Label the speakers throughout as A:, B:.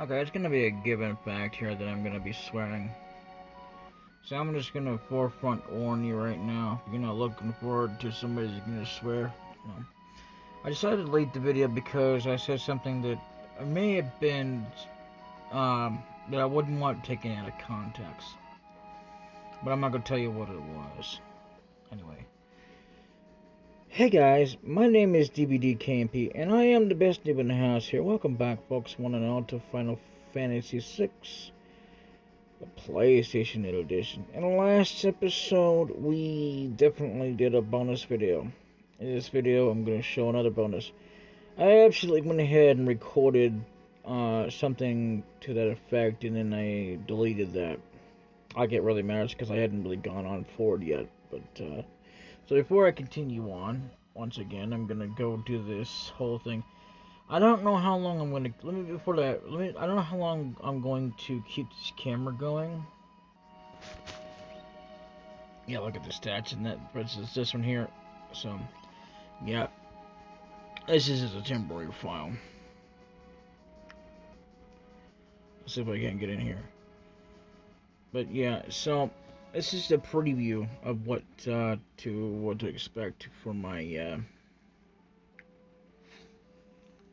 A: Okay, it's gonna be a given fact here that I'm gonna be swearing. So I'm just gonna forefront warn you right now. If you're not looking forward to somebody's gonna swear. No. I decided to delete the video because I said something that may have been that I wouldn't want taken out of context. But I'm not gonna tell you what it was. Anyway. Hey guys, my name is DBDKMP, and I am the best noob in the house here. Welcome back, folks, one and all, to Final Fantasy VI, the PlayStation Edition. In the last episode, we definitely did a bonus video. In this video, I'm going to show another bonus. I actually went ahead and recorded something to that effect, and then I deleted that. I get really mad because I hadn't really gone on forward yet, but so before I continue on, once again, I'm gonna go do this whole thing. I don't know how long I'm gonna. Before that. I don't know how long I'm going to keep this camera going. Yeah, look at the stats and that. For instance, this one here. So, yeah, this is a temporary file. Let's see if I can get in here. But yeah, so this is a preview of what to expect for my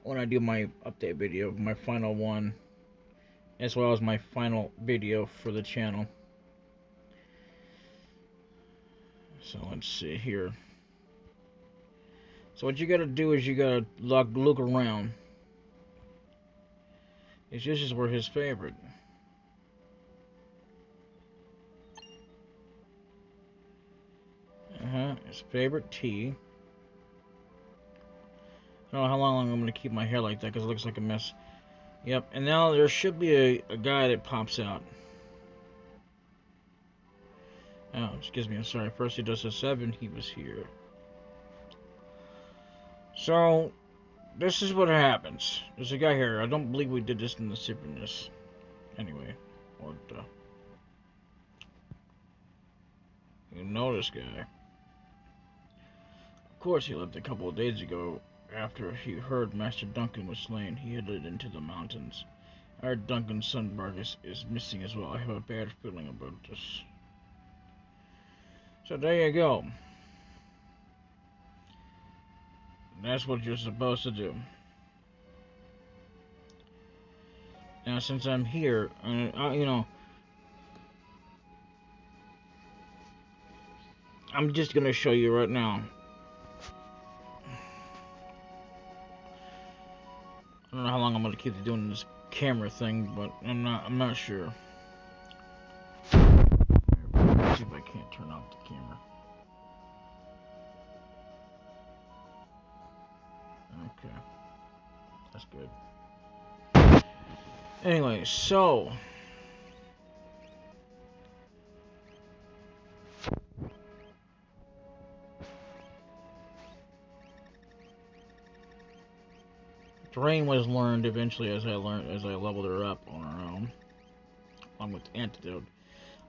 A: when I do my update video, my final one, as well as my final video for the channel. So let's see here. So what you gotta do is you gotta look around. His dishes were his favorite. His favorite tea. I don't know how long I'm gonna keep my hair like that because it looks like a mess. Yep, and now there should be a guy that pops out. Oh, excuse me, I'm sorry. First he does a 7, he was here. So, this is what happens. There's a guy here. I don't believe we did this in the synchronous. Anyway, what you know this guy. Of course, he left a couple of days ago. After he heard Master Duncan was slain, he headed into the mountains. I heard Duncan's son Vargas is missing as well. I have a bad feeling about this. So there you go. That's what you're supposed to do. Now, since I'm here, you know, I'm just gonna show you right now. I don't know how long I'm gonna keep doing this camera thing, but I'm not sure. Let's see if I can't turn off the camera. Okay, that's good. Anyway, so terrain was learned eventually as I leveled her up on her own, along with Antidote.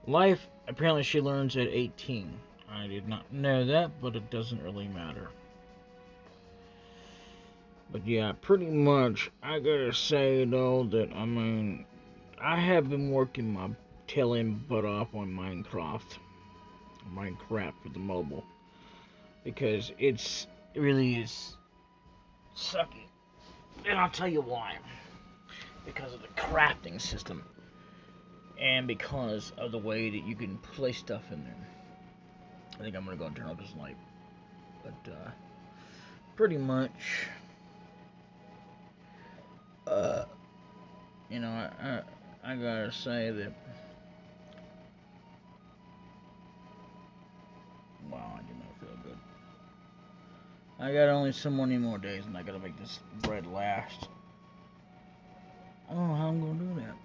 A: Life, apparently she learns at 18. I did not know that, but it doesn't really matter. But yeah, pretty much, I gotta say though that, I mean, I have been working my tail end butt off on Minecraft for the mobile. Because it really is sucky. And I'll tell you why. Because of the crafting system. And because of the way that you can place stuff in there. I think I'm gonna go and turn off this light. But pretty much, you know, I gotta say that, wow, I do not feel good. I got only so many more days, and I gotta make this bread last. I don't know how I'm gonna do that.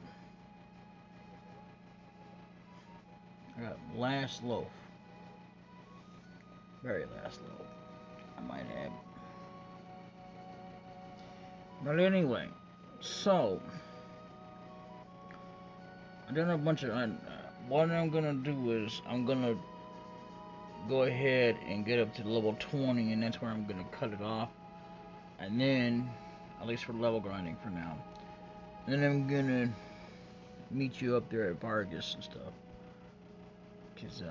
A: I got last loaf. Very last loaf, I might add. But anyway, so I done a bunch of. What I'm gonna do is I'm gonna go ahead and get up to level 20, and that's where I'm gonna cut it off. And then, at least for level grinding for now, And I'm gonna meet you up there at Vargas and stuff. Cause,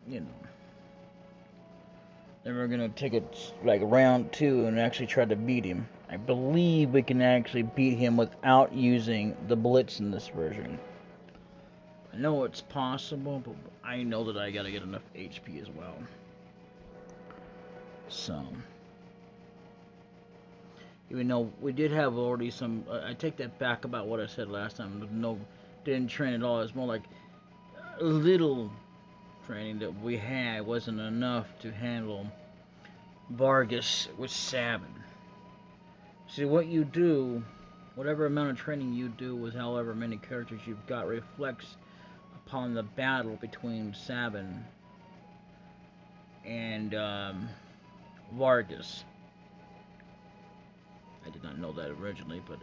A: you know. Then we're gonna take it like round 2 and actually try to beat him. I believe we can actually beat him without using the blitz in this version. I know it's possible, but I know that I gotta get enough HP as well. So, even though we did have already some, I take that back about what I said last time. No, didn't train at all. It's more like a little training that we had wasn't enough to handle Vargas with Sabin. See, what you do, whatever amount of training you do with however many characters you've got, reflects upon the battle between Sabin and Vargas. I did not know that originally, but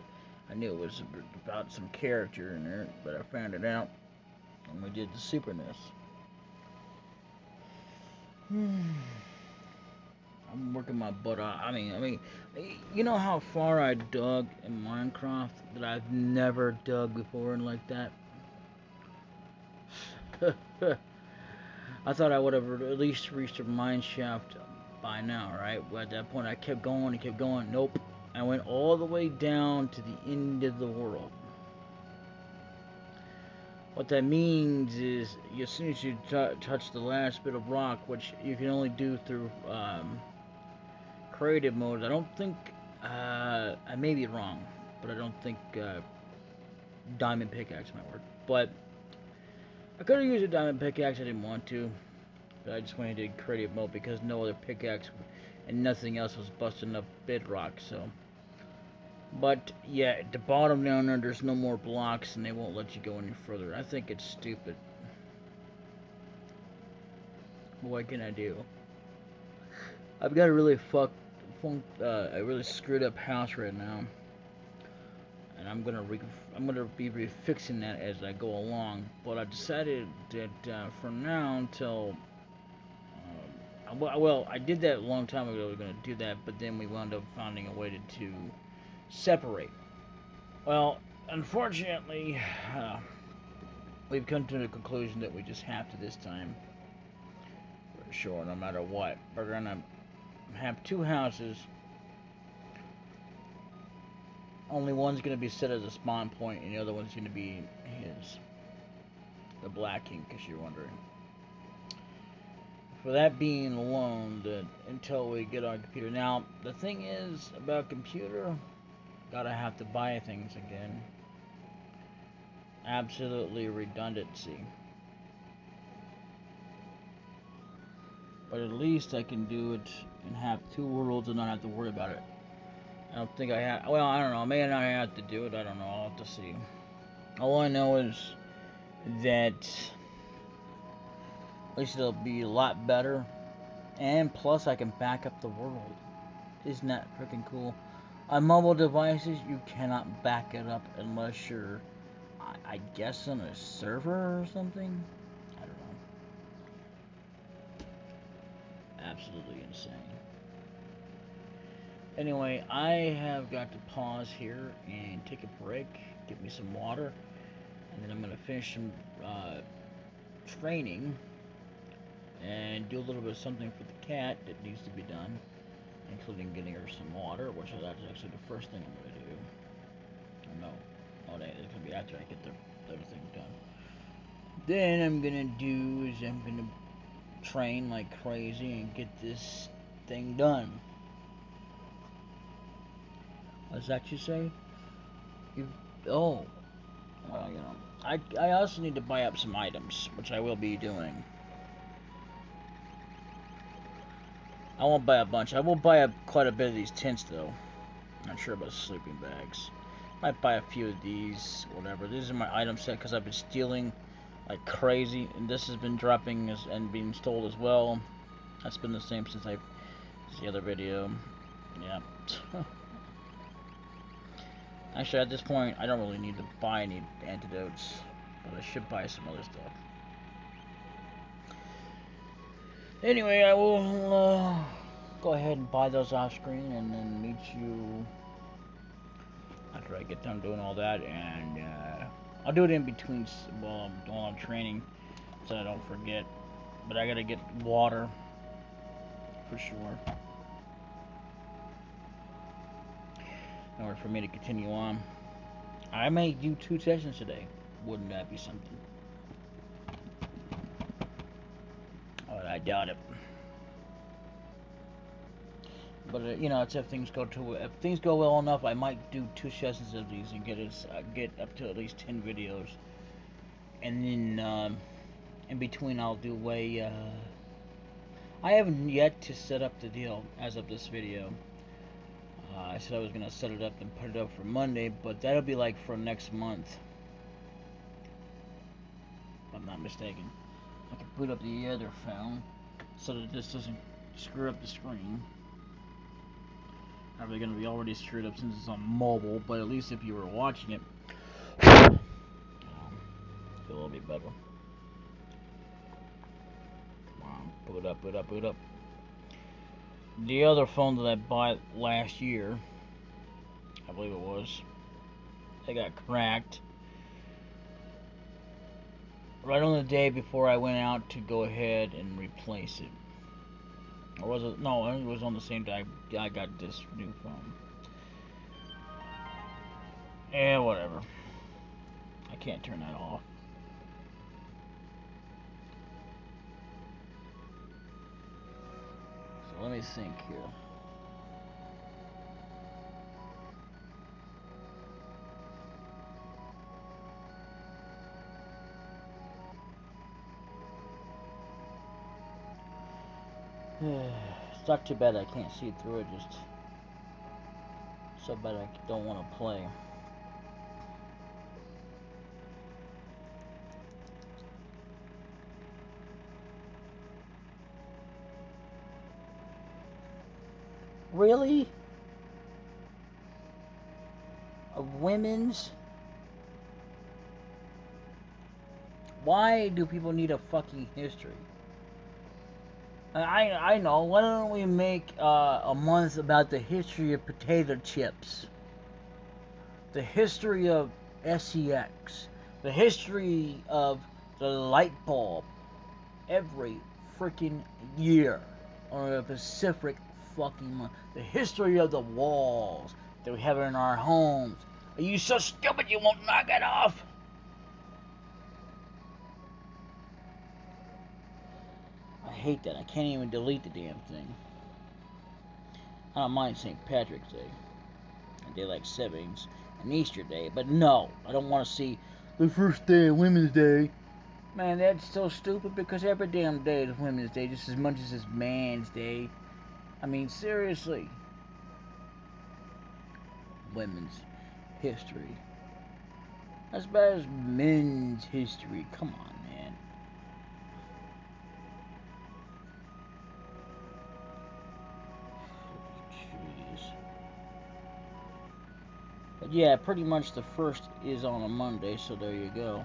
A: I knew it was about some character in there, but I found it out when we did the Superness. I'm working my butt off. I mean, you know how far I dug in Minecraft that I've never dug before and like that? I thought I would have at least reached a mine shaft by now, right? But at that point, I kept going and kept going. Nope. I went all the way down to the end of the world. What that means is, as soon as you touch the last bit of rock, which you can only do through creative mode, I don't think, I may be wrong, but I don't think diamond pickaxe might work. But I could have used a diamond pickaxe, I didn't want to. But I just went into creative mode because no other pickaxe and nothing else was busting up bedrock, so. But yeah, at the bottom down there's no more blocks and they won't let you go any further. I think it's stupid. What can I do? I've got a really a really screwed up house right now, and I'm gonna be refixing that as I go along. But I decided that for now until well, I did that a long time ago. We were gonna do that, but then we wound up finding a way to separate. Well, unfortunately, we've come to the conclusion that we just have to this time. For sure, no matter what. We're gonna have 2 houses. Only one's gonna be set as a spawn point, and the other one's gonna be his. The Black King, because you're wondering. For that being alone, that until we get on computer. Now, the thing is about computer, gotta have to buy things again. Absolutely redundancy. But at least I can do it and have 2 worlds and not have to worry about it. I don't think I have. Well, I don't know. I may not have to do it. I don't know. I'll have to see. All I know is that at least it'll be a lot better. And plus, I can back up the world. Isn't that freaking cool? On mobile devices, you cannot back it up unless you're, I guess, on a server or something. I don't know. Absolutely insane. Anyway, I have got to pause here and take a break, get me some water, and then I'm going to finish some training and do a little bit of something for the cat that needs to be done, including getting her some water, which is actually the first thing I'm going to do. Oh no, it's going to be after I get everything done. Then I'm going to do is I'm going to train like crazy and get this thing done. What's that you say? Oh, well, you know, I also need to buy up some items, which I will be doing. I won't buy a bunch. I will buy up quite a bit of these tents, though. Not sure about sleeping bags. Might buy a few of these, whatever. These are my item set because I've been stealing like crazy, and this has been dropping and being stole as well. That's been the same since the other video. Yeah. Actually, at this point, I don't really need to buy any antidotes, but I should buy some other stuff. Anyway, I will go ahead and buy those off screen and then meet you after I get done doing all that, and I'll do it in between while I'm training, so I don't forget. But I gotta get water for sure in order for me to continue on. I may do 2 sessions today. Wouldn't that be something? Oh, I doubt it. But it's if things go well enough, I might do 2 sessions of these and get up to at least 10 videos. And then in between, I'll do I haven't yet to set up the deal as of this video. I said I was gonna set it up and put it up for Monday, but that'll be like for next month, if I'm not mistaken. I can boot up the other phone so that this doesn't screw up the screen. Probably gonna be already screwed up since it's on mobile, but at least if you were watching it, feel a little bit better. Come on, boot up, boot up, boot up. The other phone that I bought last year, I believe it was, it got cracked right on the day before I went out to go ahead and replace it. Or was it? No, it was on the same day I got this new phone. Yeah, whatever. I can't turn that off. So let me think here. It's not too bad I can't see through it, just so bad I don't want to play. Really? A women's? Why do people need a fucking history? I know. Why don't we make a month about the history of potato chips? The history of SEX. The history of the light bulb. Every freaking year. On a specific fucking month. The history of the walls that we have in our homes. Are you so stupid you won't knock it off? I hate that. I can't even delete the damn thing. I don't mind St. Patrick's Day, and daylight savings, and Easter Day, but no, I don't want to see the first day of Women's Day. Man, that's so stupid because every damn day is Women's Day just as much as it's Man's Day. I mean, seriously. Women's history. As bad as men's history. Come on, man. Jeez. But yeah, pretty much the first is on a Monday, so there you go.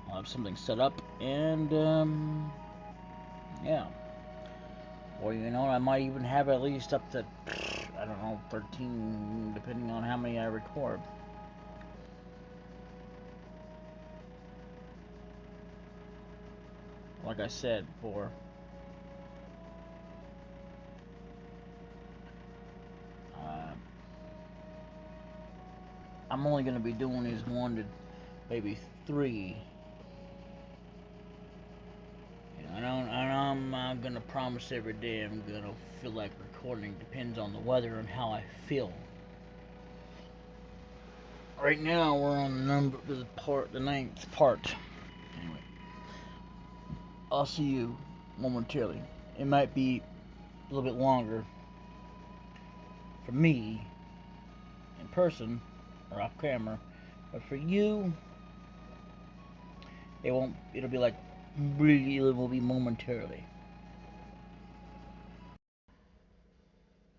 A: I'll have something set up, and yeah. Or you know, I might even have at least up to, I don't know, 13, depending on how many I record. Like I said before, I'm only going to be doing these 1 to maybe 3. I'm not going to promise every day I'm going to feel like recording. Depends on the weather and how I feel. Right now we're on the 9th part. Anyway, I'll see you momentarily. It might be a little bit longer for me in person or off camera, but for you, it'll be like really, it will be momentarily.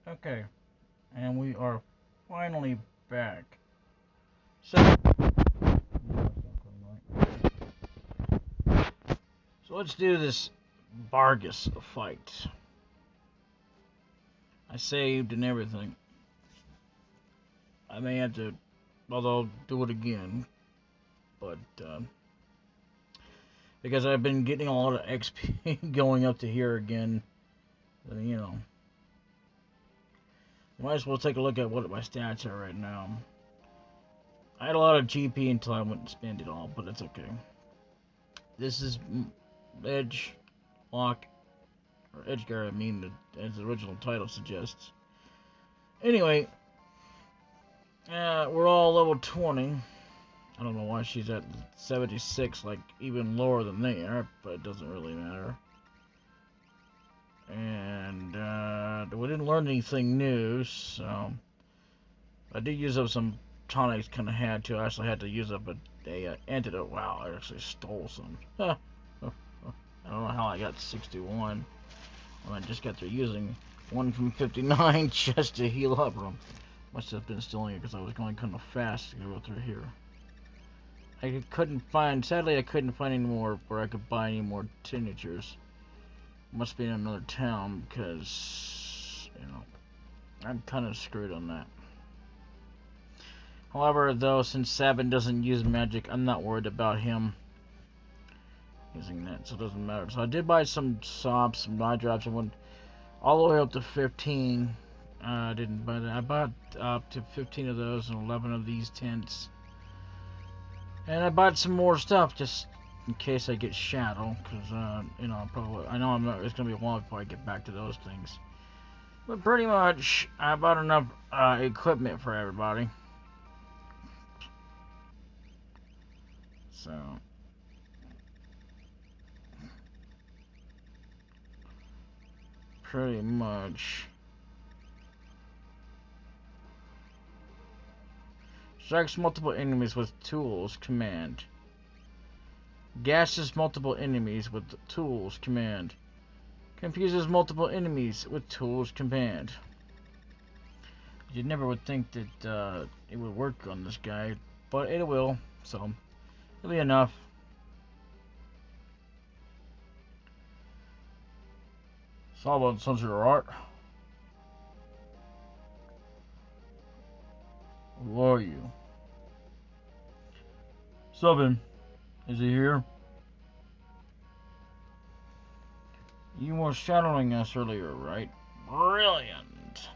A: Okay, and we are finally back. So let's do this Vargas fight. I saved and everything. I may have to, although, do it again. But, because I've been getting a lot of XP going up to here again. You know. Might as well take a look at what my stats are right now. I had a lot of GP until I went and spent it all, but it's okay. This is Edge Lock, or Edgeguard, I mean, as the original title suggests. Anyway, we're all level 20. I don't know why she's at 76, like even lower than they are, but it doesn't really matter. And we didn't learn anything new, so I did use up some tonics. Kind of had to. I actually had to use up a antidote. Wow, I actually stole some. I don't know how I got 61 when I just got through using one from 59 just to heal up. Must have been stealing it because I was going kind of fast to go through here. Sadly I couldn't find any more where I could buy any more signatures. Must be in another town because, you know, I'm kind of screwed on that. However, though, since Sabin doesn't use magic, I'm not worried about him using that, so it doesn't matter. So I did buy some sobs, some eye drops. I went all the way up to 15. I didn't buy that. I bought up to 15 of those and 11 of these tents. And I bought some more stuff just in case I get shadow, because you know, it's gonna be a while before I get back to those things. But pretty much, I bought enough equipment for everybody. So pretty much. Strikes multiple enemies with tools command. Gasses multiple enemies with tools command. Confuses multiple enemies with tools command. You never would think that it would work on this guy, but it will, so it'll be enough. Solid Sensor Art. Who are you? Subin. Is he here? You were shadowing us earlier, right? Brilliant.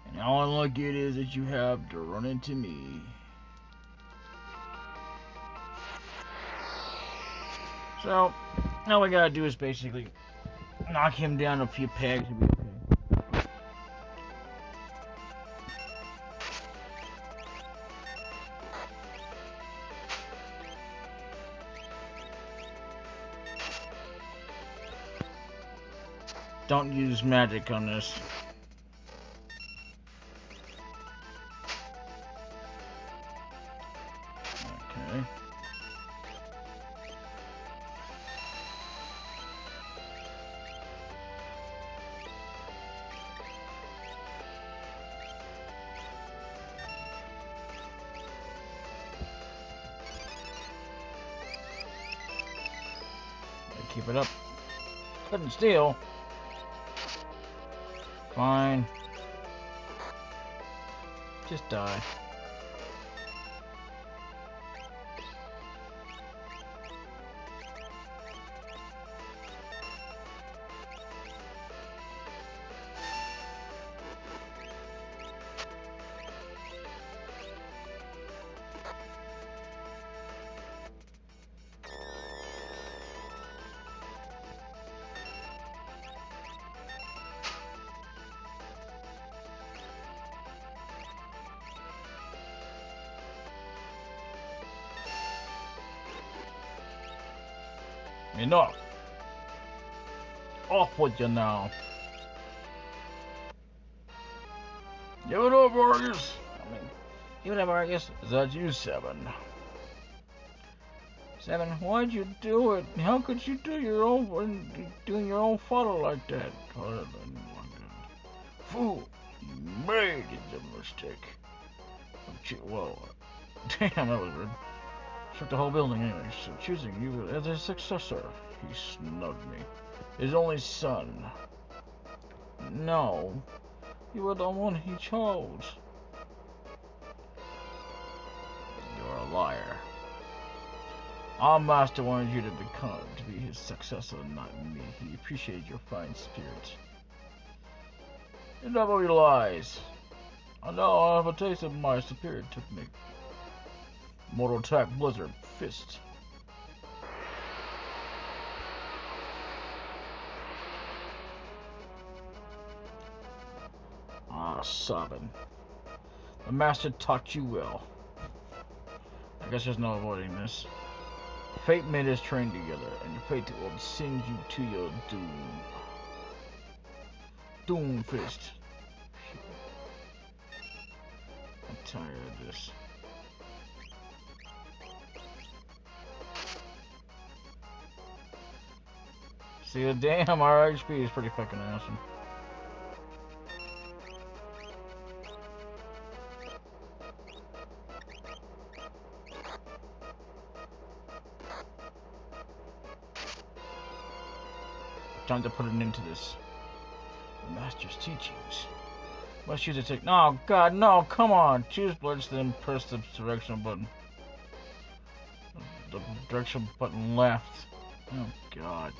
A: And how unlucky it is that you have to run into me. So, all we gotta do is basically knock him down a few pegs and be okay. Don't use magic on this. Okay. Keep it up. Couldn't steal. Fine. Just die. Enough. Off with you now. Give it up, Argus. Give it up, Argus. Is that you, Seven? Seven, why'd you do it? How could you do doing your own father like that? Fool, you made the mistake. Whoa. Damn, that was weird. Took the whole building anyway, so choosing you as a successor, he snubbed me. His only son. No, you were the one he chose. liar. Our master wanted you to be his successor, not me. He appreciated your fine spirit. You never realize. I know I have a taste of my superior technique. Mortal attack, blizzard, fist. Ah, Sabin. The master taught you well. I guess there's no avoiding this. Fate made us train together, and fate will send you to your doom. Doom fist. I'm tired of this. See, the damn our HP is pretty fucking awesome. Time to put an end to this. The master's teachings. Must use a technique. No, God, no, come on. Choose blitz, then press the directional button. The directional button left. Oh, God.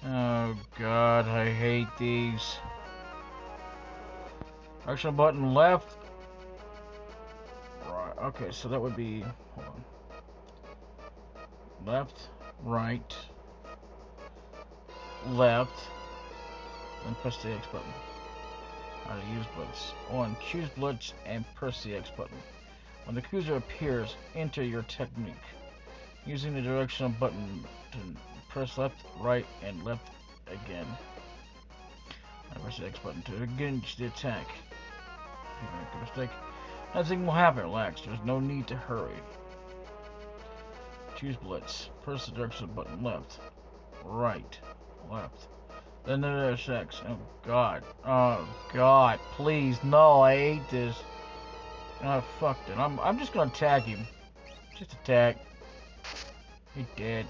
A: Oh, God, I hate these. Directional button left. Right, okay, so that would be. Hold on. Left, right, left, then press the X button. How to use blitz. 1. Choose blitz and press the X button. When the cruiser appears, enter your technique. Using the directional button to press left, right, and left again. I press the X button to engage the attack. If you make a mistake, nothing will happen. Relax. There's no need to hurry. Choose blitz. Press the directional button left, right, left. Then there's X. Oh God. Oh God. Please, no. I hate this. Oh, fuck it. I'm just gonna attack him. Just attack. He dead.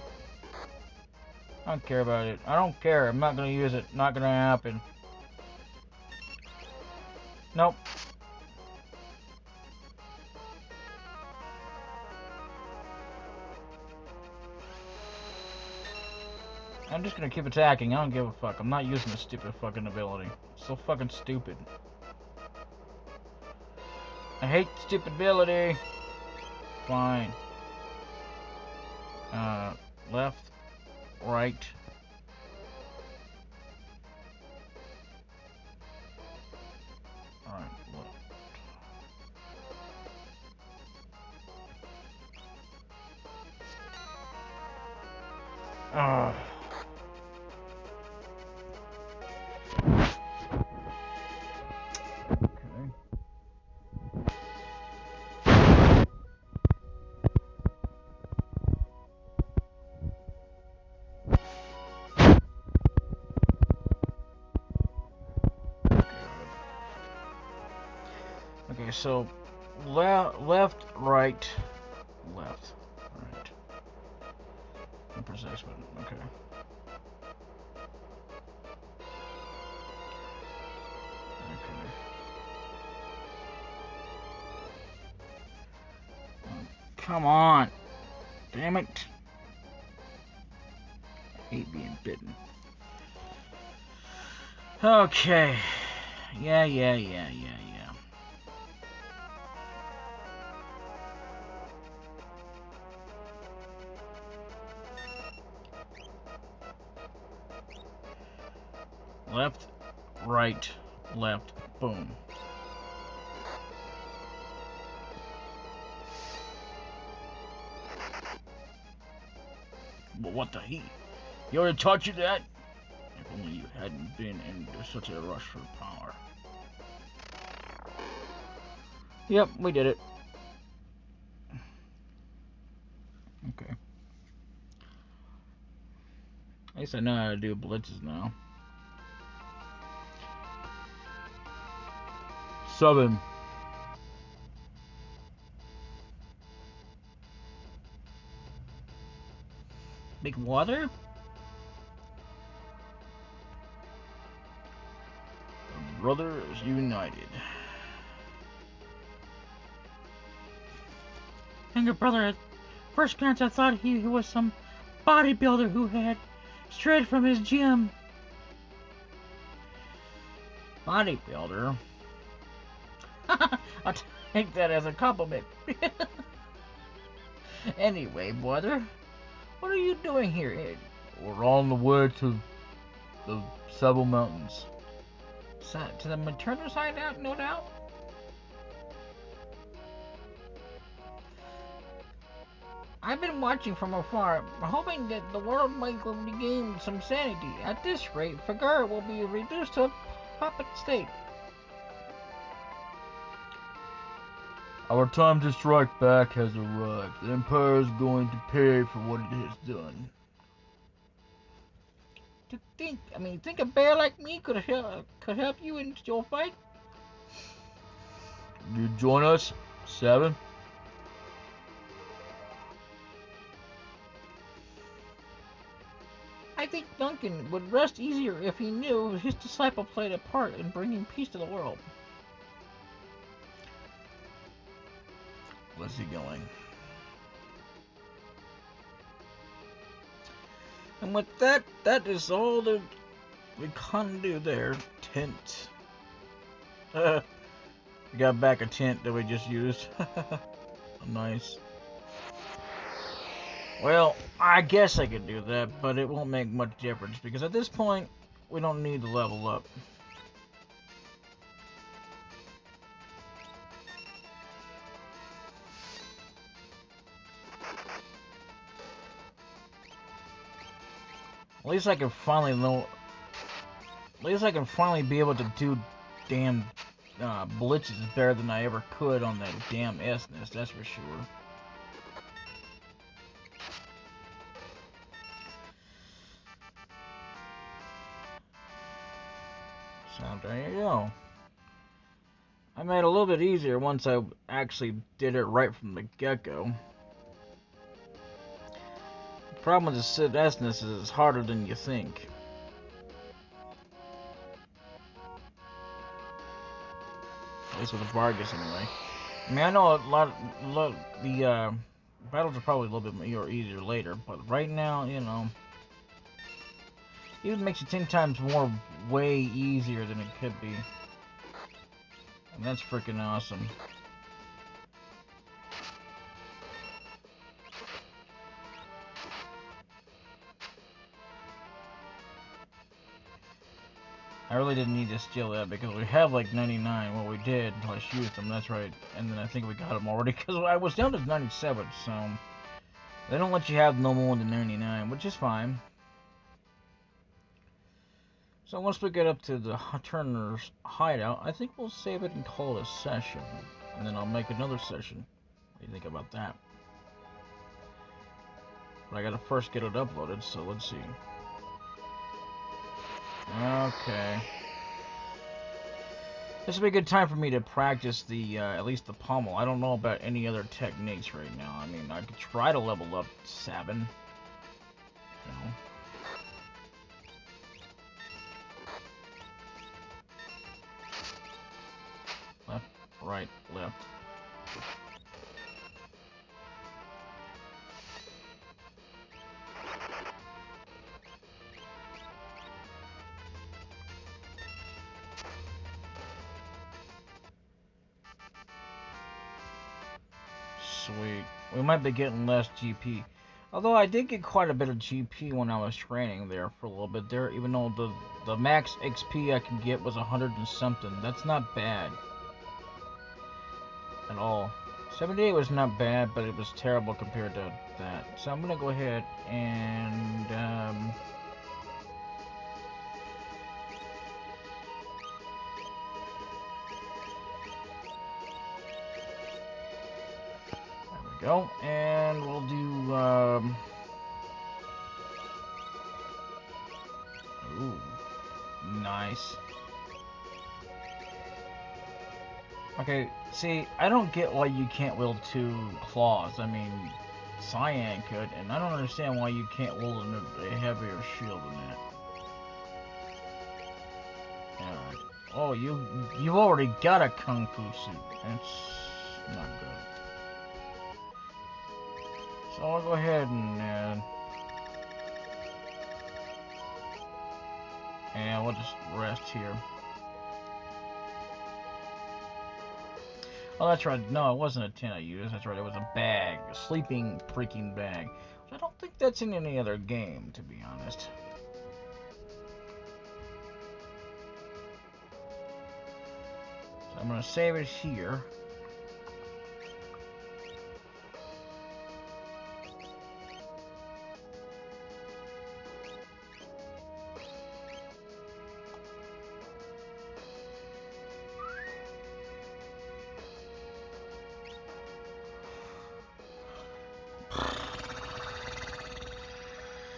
A: I don't care about it. I don't care. I'm not gonna use it. Not gonna happen. Nope. I'm just gonna keep attacking. I don't give a fuck. I'm not using this stupid fucking ability. It's so fucking stupid. I hate stupid ability. Fine. Left, right. Alright, left. Ugh. Okay, so left, right, left, right. And press X button. Okay. Okay. Oh, come on! Damn it! I hate being bitten. Okay. Yeah. Left, right, left, boom. But what the heat? You already taught you that? If only you hadn't been in such a rush for power. Yep, we did it. Okay. At least I know how to do blitzes now. 7. Big water? The brothers united.
B: younger brother. At first glance, I thought he was some bodybuilder who had strayed from his gym.
A: Bodybuilder? I'll take that as a compliment. Anyway, brother, what are you doing here? We're on the way to the Sable Mountains. To the maternal hideout, no doubt? I've been watching from afar, hoping that the world might regain some sanity. At this rate, Fagar will be reduced to a puppet state. Our time to strike back has arrived. The Empire is going to pay for what it has done. Think a bear like me could help you in your fight? You join us, Seven? I think Duncan would rest easier if he knew his disciple played a part in bringing peace to the world. Where's he going? And with that, that is all that we can do there. Tent. We got back a tent that we just used. Nice. Well, I guess I could do that, but it won't make much difference because at this point, we don't need to level up. At least I can finally know. At least I can finally be able to do damn blitzes better than I ever could on that damn S-nest, that's for sure. So there you go. I made it a little bit easier once I actually did it right from the get-go. The problem with the S-nest is it's harder than you think. At least with the Vargas, anyway. I mean, I know the battles are probably a little bit more easier later, but right now, you know, it even makes it 10 times more way easier than it could be. And that's freaking awesome. I really didn't need to steal that because we have like 99. Well, we did until I used them, that's right. And then I think we got them already because I was down to 97, so they don't let you have no more than 99, which is fine. So once we get up to the Turner's hideout, I think we'll save it and call it a session. And then I'll make another session. What do you think about that? But I gotta first get it uploaded, so let's see. Okay. This would be a good time for me to practice the, at least the pommel. I don't know about any other techniques right now. I mean, I could try to level up 7. You know. Left, right, left. Sweet. We might be getting less GP. Although I did get quite a bit of GP when I was training there for a little bit there, even though the max XP I can get was 100 and something. That's not bad. At all. 78 was not bad, but it was terrible compared to that. So I'm gonna go ahead and there we go, and we'll do ooh, nice. Okay, see, I don't get why you can't wield 2 claws. I mean, Cyan could, and I don't understand why you can't wield a heavier shield than that. Alright. Oh, you've already got a Kung Fu suit. That's not good. So I'll go ahead and we'll just rest here. Oh, that's right. No, it wasn't a tent I used. That's right. It was a bag, a sleeping freaking bag. I don't think that's in any other game, to be honest. So I'm gonna save it here.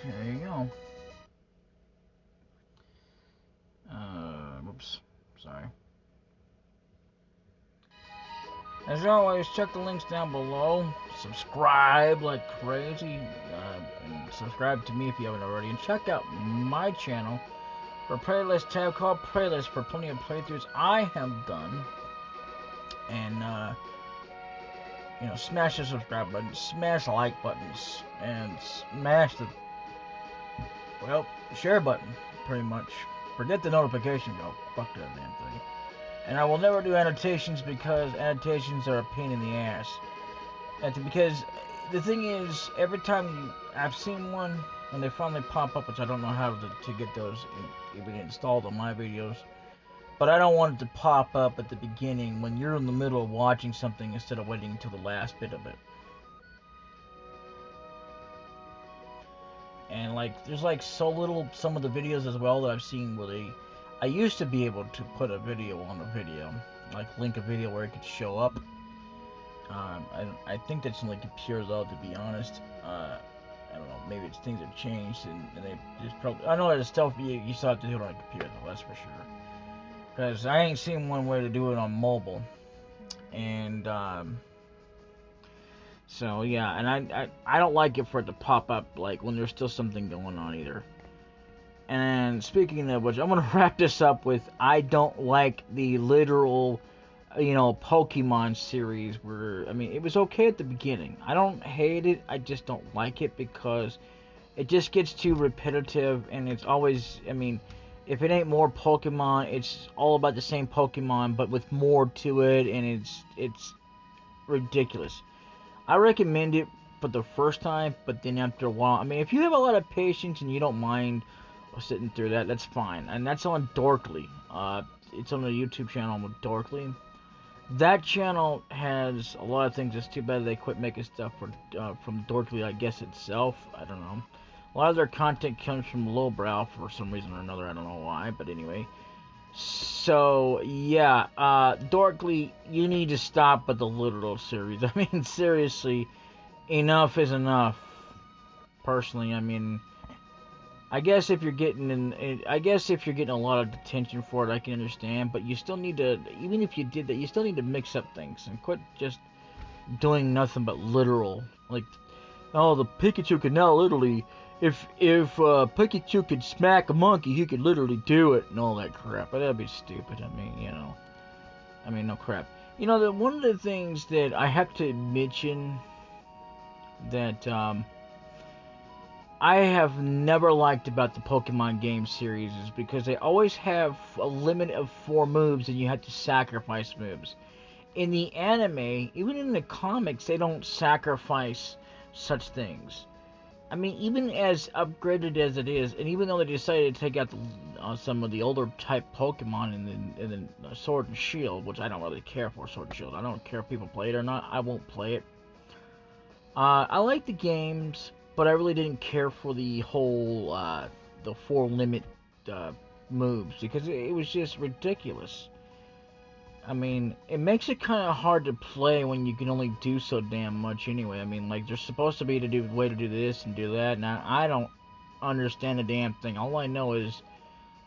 A: There you go. Whoops. Sorry. As always, check the links down below. Subscribe like crazy. And subscribe to me if you haven't already. And check out my channel for a playlist tab called Playlist for plenty of playthroughs I have done. And, smash the subscribe button, smash the like buttons, and smash the, share button, pretty much. Forget the notification bell. Fuck that damn thing. And I will never do annotations because annotations are a pain in the ass. Because the thing is, every time I've seen one, when they finally pop up, which I don't know how to get those even installed on my videos, but I don't want it to pop up at the beginning when you're in the middle of watching something instead of waiting until the last bit of it. And there's so little, some of the videos as well that I've seen where I used to be able to put a video on a video, link a video where it could show up. I think that's only computers though, to be honest. I don't know, maybe it's things have changed and they just probably, I know that stuff you still have to do it on a computer though, that's for sure. Because I ain't seen one way to do it on mobile. And, so yeah, and I don't like it for it to pop up when there's still something going on either. And speaking of which, I'm gonna wrap this up with I don't like the literal, Pokemon series where it was okay at the beginning. I don't hate it. I just don't like it because it just gets too repetitive and it's always if it ain't more Pokemon, it's all about the same Pokemon but with more to it and it's ridiculous. I recommend it for the first time, but then after a while, if you have a lot of patience and you don't mind sitting through that, that's fine. And that's on Dorkly. It's on the YouTube channel with Dorkly. That channel has a lot of things. It's too bad they quit making stuff from Dorkly, I guess, itself. I don't know. A lot of their content comes from Lowbrow for some reason or another. I don't know why, but anyway. So, yeah, Dorkly, you need to stop with the literal series. Seriously, enough is enough. Personally, I guess if you're getting a lot of attention for it, I can understand. But you still need to, even if you did that, you still need to mix up things and quit just doing nothing but literal. Oh, the Pikachu can now literally, if Pikachu could smack a monkey, he could literally do it and all that crap. But that'd be stupid. No crap. One of the things that I have to mention that I have never liked about the Pokemon game series is because they always have a limit of 4 moves and you have to sacrifice moves. In the anime, even in the comics, they don't sacrifice such things. Even as upgraded as it is, and even though they decided to take out some of the older type Pokemon in the Sword and Shield, which I don't really care for Sword and Shield. I don't care if people play it or not. I won't play it. I like the games, but I really didn't care for the whole the 4 limit moves because it was just ridiculous. It makes it kind of hard to play when you can only do so damn much anyway. There's supposed to be a way to do this and do that, and I don't understand a damn thing. All I know is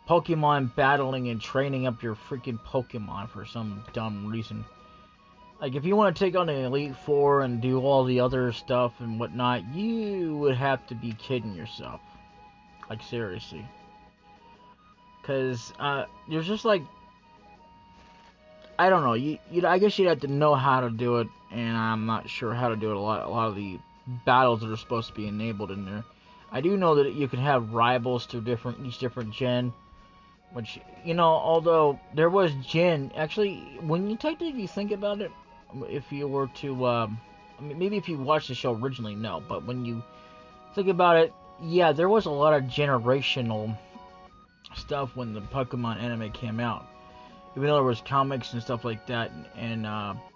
A: Pokemon battling and training up your freaking Pokemon for some dumb reason. If you want to take on an Elite Four and do all the other stuff and whatnot, you would have to be kidding yourself. Seriously. Because, there's just I don't know. I guess you'd have to know how to do it, and I'm not sure how to do it. A lot of the battles that are supposed to be enabled in there. I do know that you can have rivals to each different gen, which, although there was gen, actually, when you technically think about it, if you were to, maybe if you watched the show originally, no, but when you think about it, yeah, there was a lot of generational stuff when the Pokemon anime came out. Even though there was comics and stuff like that,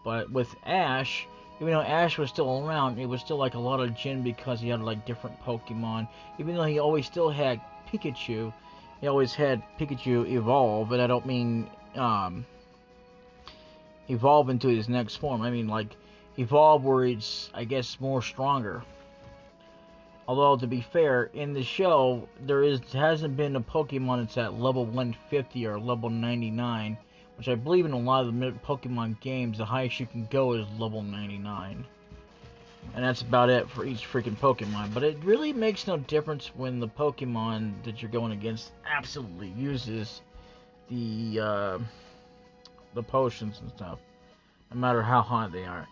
A: but with Ash, even though Ash was still around, it was still like a lot of gen because he had like different Pokemon. Even though he always still had Pikachu, he always had Pikachu evolve, and I don't mean evolve into his next form. I mean like evolve where it's, I guess, more stronger. Although to be fair, in the show hasn't been a Pokemon that's at level 150 or level 99, which I believe in a lot of the Pokemon games, the highest you can go is level 99. And that's about it for each freaking Pokemon. But it really makes no difference when the Pokemon that you're going against absolutely uses the potions and stuff, no matter how high they are.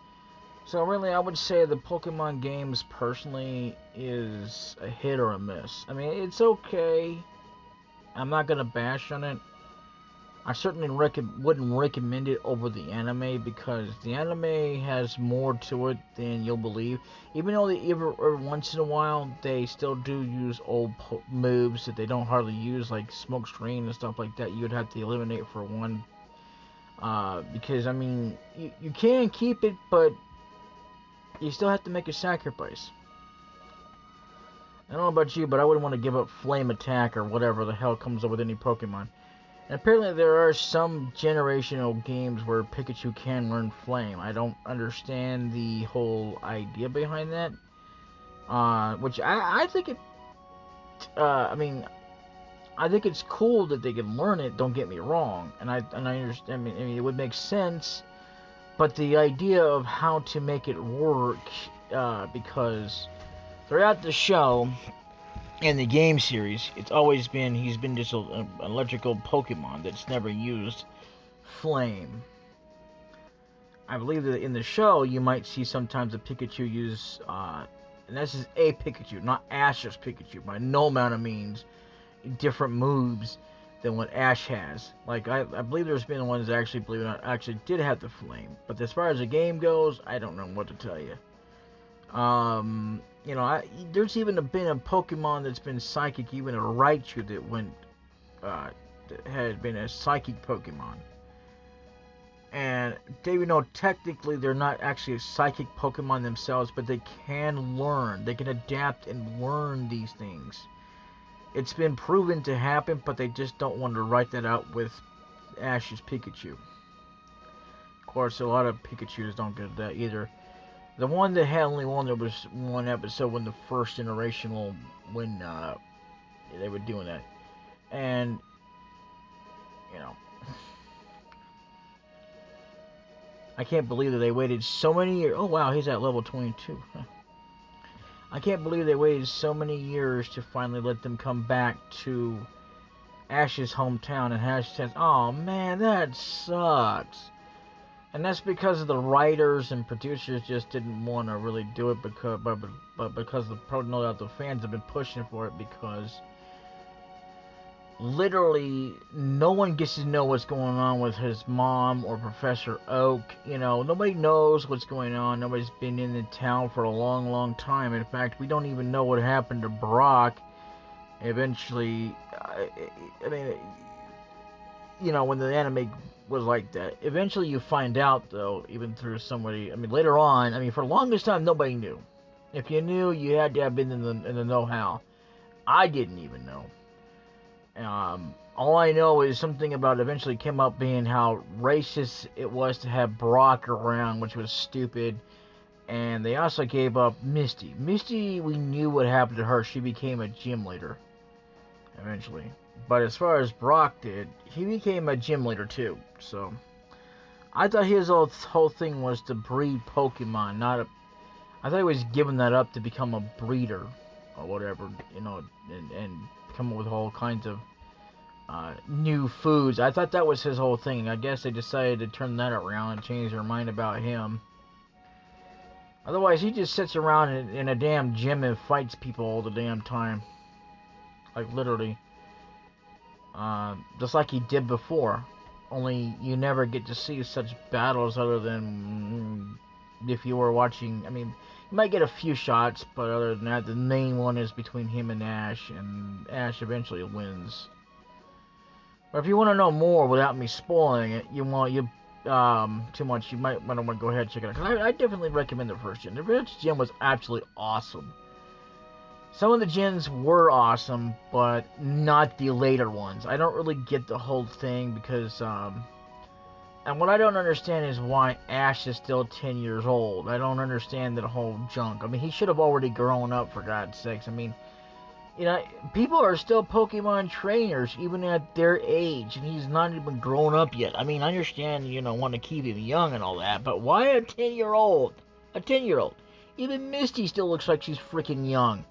A: So really, I would say the Pokemon games personally is a hit or a miss. I mean, it's okay. I'm not gonna bash on it. I certainly wouldn't recommend it over the anime because the anime has more to it than you'll believe. Even though every once in a while they still do use old moves that they don't hardly use, like Smoke Screen and stuff like that. You'd have to eliminate for one. Because I mean, you can keep it, but you still have to make a sacrifice. I don't know about you, but I wouldn't want to give up Flame Attack or whatever the hell comes up with any Pokemon. And apparently there are some generational games where Pikachu can learn Flame. I don't understand the whole idea behind that. Which I think it... I mean, I think it's cool that they can learn it, don't get me wrong. And I understand, I mean, it would make sense. But the idea of how to make it work, because throughout the show and the game series, it's always been he's been just an electrical Pokemon that's never used Flame. I believe that in the show you might see sometimes a Pikachu use, and this is a Pikachu, not Ash's Pikachu, by no amount of means, different moves than what Ash has. Like, I believe there's been ones that actually, believe it or not, actually did have the Flame. But as far as the game goes, I don't know what to tell you. There's even been a Pokemon that's been psychic, even a Raichu that had been a psychic Pokemon. And even though technically they're not actually a psychic Pokemon themselves, but they can learn, they can adapt and learn these things. It's been proven to happen, but they just don't want to write that out with Ash's Pikachu. Of course, a lot of Pikachus don't get that either. The one that had only one, there was one episode when the first generational, when they were doing that. And, I can't believe that they waited so many years. Oh, wow, he's at level 22. Huh. I can't believe they waited so many years to finally let them come back to Ash's hometown, and Ash says, "Oh man, that sucks." And that's because the writers and producers just didn't want to really do it because no doubt the fans have been pushing for it, because literally no one gets to know what's going on with his mom or Professor Oak. Nobody knows what's going on. Nobody's been in the town for a long, long time. In fact, we don't even know what happened to Brock. Eventually, when the anime was like that. Eventually you find out, though, even through somebody, later on, for the longest time, nobody knew. If you knew, you had to have been in the know-how. I didn't even know. All I know is something about eventually came up being how racist it was to have Brock around, which was stupid. And they also gave up Misty. Misty, we knew what happened to her. She became a gym leader eventually. But as far as Brock did, he became a gym leader too. So I thought his whole thing was to breed Pokemon, I thought he was giving that up to become a breeder or whatever, and come up with all kinds of new foods. I thought that was his whole thing. I guess they decided to turn that around and change their mind about him. Otherwise, he just sits around in a damn gym and fights people all the damn time. Like, literally. Just like he did before. Only you never get to see such battles other than if you were watching. I mean, you might get a few shots, but other than that, the main one is between him and Ash eventually wins. But if you want to know more without me spoiling it, too much, you might want to go ahead and check it out. Because I definitely recommend the first gen. The first gen was absolutely awesome. Some of the gens were awesome, but not the later ones. I don't really get the whole thing because, and what I don't understand is why Ash is still 10 years old. I don't understand that whole junk. I mean, he should have already grown up, for God's sakes. I mean, people are still Pokemon trainers even at their age, and he's not even grown up yet. I mean, I understand, want to keep him young and all that, but why a 10-year-old? A 10-year-old. Even Misty still looks like she's freaking young.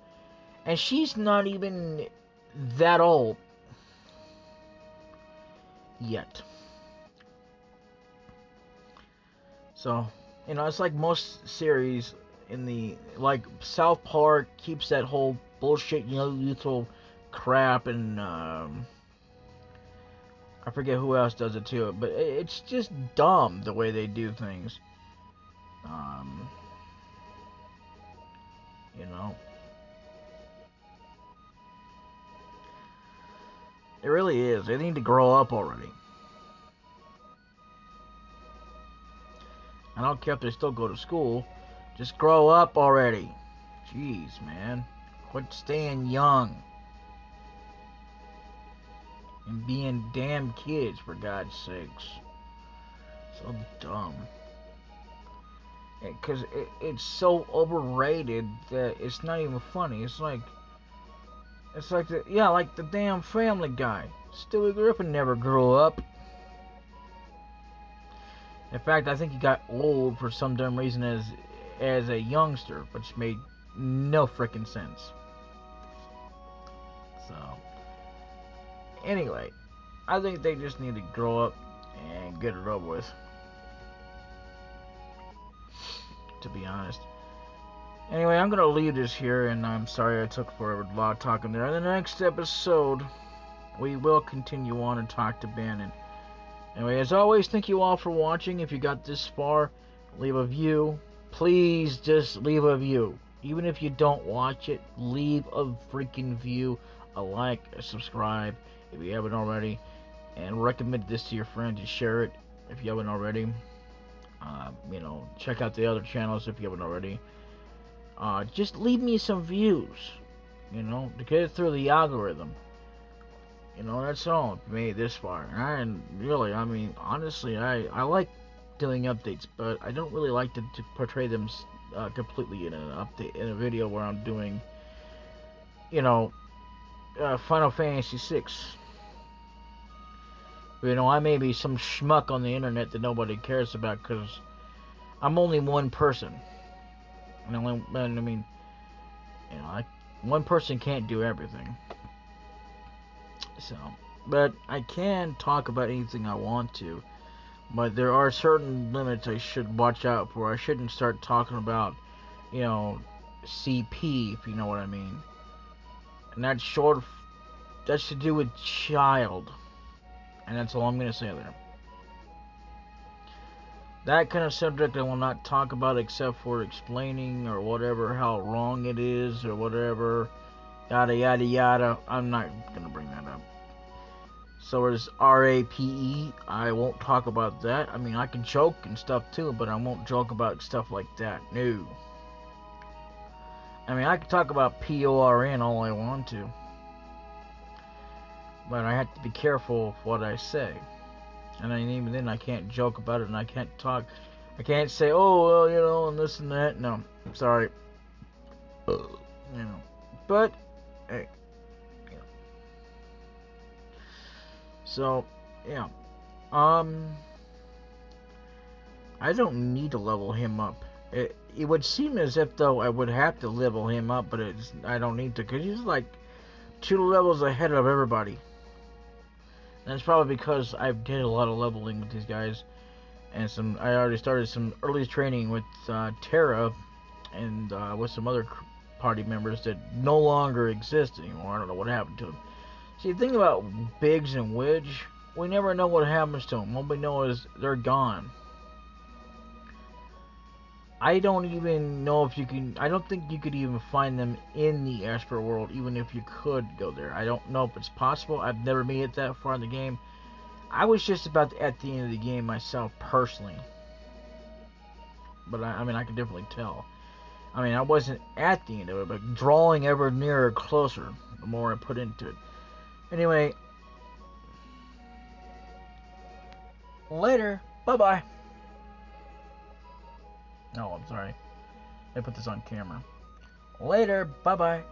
A: And she's not even that old yet. So, it's like most series like South Park keeps that whole bullshit, youthful crap, and I forget who else does it too, but it's just dumb the way they do things. You know. It really is. They need to grow up already. I don't care if they still go to school. Just grow up already. Jeez, man. Quit staying young. And being damn kids, for God's sakes. So dumb. Because it's so overrated that it's not even funny. It's like the damn Family Guy. Stewie Griffin never grew up. In fact, I think he got old for some dumb reason as a youngster, which made no frickin' sense. So, anyway, I think they just need to grow up and get it over with. To be honest. Anyway, I'm gonna leave this here, and I'm sorry I took forever a lot of talking there. In the next episode, we will continue on and talk to Ben. And anyway, as always, thank you all for watching. If you got this far, leave a view. Please just leave a view. Even if you don't watch it, leave a freaking view, a like, a subscribe if you haven't already, and recommend this to your friends and share it if you haven't already. Check out the other channels if you haven't already. Just leave me some views, to get it through the algorithm. That's all for me this far. And really, I mean, honestly, I like doing updates, but I don't really like to portray them completely in a video where I'm doing, Final Fantasy VI. I may be some schmuck on the internet that nobody cares about because I'm only one person. One person can't do everything. So, but I can talk about anything I want to. But there are certain limits I should watch out for. I shouldn't start talking about, CP, if you know what I mean. And that's to do with child. And that's all I'm going to say there. That kind of subject I will not talk about except for explaining or whatever how wrong it is or whatever. Yada yada yada. I'm not going to bring that up. So is RAPE. I won't talk about that. I mean, I can joke and stuff too, but I won't joke about stuff like that. No. I mean, I can talk about PORN all I want to. But I have to be careful of what I say. And even then, I can't joke about it, and I can't talk. I can't say, oh, well, and this and that. No, I'm sorry. But, hey, So, yeah. I don't need to level him up. It would seem as if, though, I would have to level him up, but I don't need to, because he's like 2 levels ahead of everybody. And that's probably because I did a lot of leveling with these guys. And I already started some early training with Terra and with some other party members that no longer exist anymore. I don't know what happened to them. See, the thing about Biggs and Widge, we never know what happens to them. All we know is they're gone. I don't even know if you can. I don't think you could even find them in the Esper world, even if you could go there. I don't know if it's possible. I've never made it that far in the game. I was just about at the end of the game myself, personally. But I mean, I can definitely tell. I mean, I wasn't at the end of it, but drawing ever nearer, closer, the more I put into it. Anyway, later. Bye-bye. Oh, I'm sorry. I put this on camera. Later. Bye-bye.